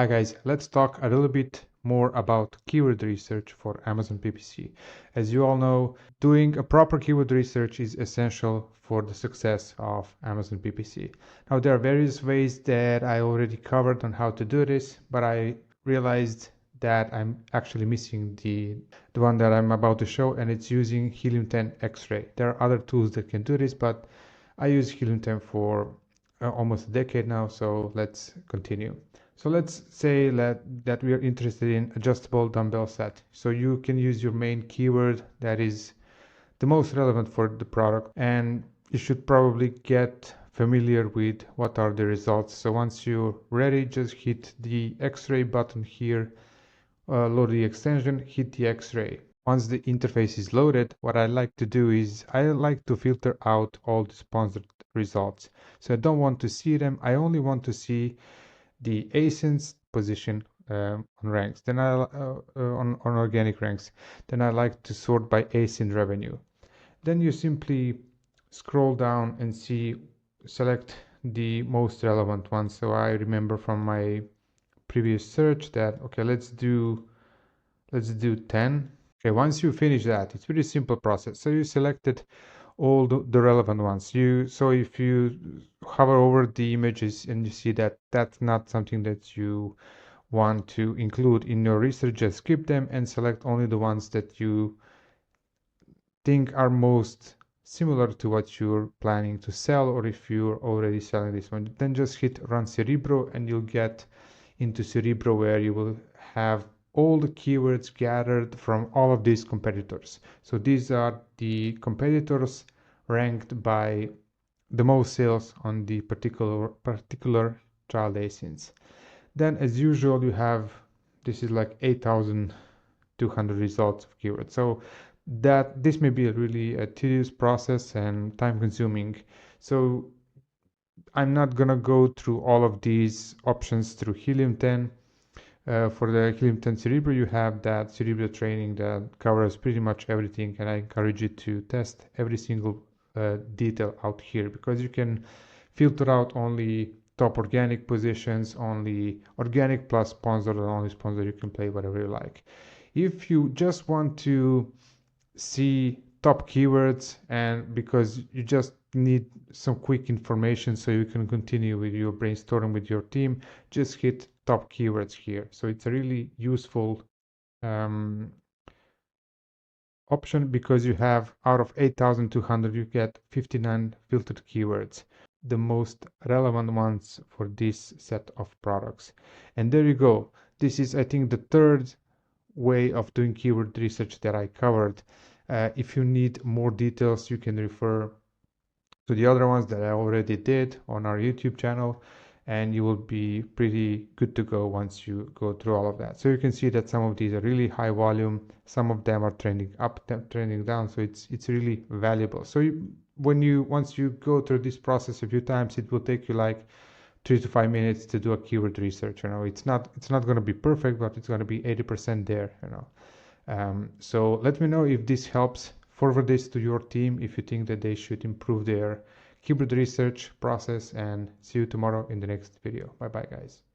Hi guys, let's talk a little bit more about keyword research for Amazon PPC. As you all know, doing a proper keyword research is essential for the success of Amazon PPC. Now there are various ways that I already covered on how to do this, but I realized that I'm actually missing the one that I'm about to show, and it's using Helium 10 X-ray. There are other tools that can do this, but I use Helium 10 for almost a decade now, so let's continue. So let's say that we are interested in adjustable dumbbell set. So you can use your main keyword that is the most relevant for the product, and you should probably get familiar with what are the results. So once you're ready, just hit the X-ray button here, load the extension, hit the X-ray. Once the interface is loaded, what I like to do is I like to filter out all the sponsored results. So I don't want to see them. I only want to see the ASIN's position on ranks. Then on organic ranks. Then I like to sort by ASIN revenue. Then you simply scroll down and select the most relevant ones. So I remember from my previous search that okay, let's do 10. Okay, once you finish that, it's pretty simple process. So you selected all the relevant ones. So if you hover over the images and you see that that's not something that you want to include in your research, just skip them and select only the ones that you think are most similar to what you're planning to sell, or if you're already selling this one, then just hit run Cerebro and you'll get into Cerebro where you will have all the keywords gathered from all of these competitors. So these are the competitors ranked by the most sales on the particular child ASINs. Then as usual you have, this is like 8,200 results of keywords. So that this may be really a tedious process and time consuming. So I'm not gonna go through all of these options through Helium 10. For the Helium 10 Cerebro, you have that Cerebro training that covers pretty much everything, and I encourage you to test every single detail out here, because you can filter out only top organic positions, only organic plus sponsored, and only sponsored. You can play whatever you like. If you just want to see top keywords, and because you just need some quick information so you can continue with your brainstorming with your team, just hit top keywords here. So it's a really useful option, because you have, out of 8,200, you get 59 filtered keywords, the most relevant ones for this set of products. And there you go. This is, I think, the third way of doing keyword research that I covered. If you need more details, you can refer to the other ones that I already did on our YouTube channel, and you will be pretty good to go once you go through all of that. So you can see that some of these are really high volume, some of them are trending up, trending down, so it's really valuable. So once you go through this process a few times, it will take you like 3 to 5 minutes to do a keyword research. It's not going to be perfect, but it's going to be 80% there. So let me know if this helps. Forward this to your team if you think that they should improve their keyword research process, and see you tomorrow in the next video. Bye bye guys.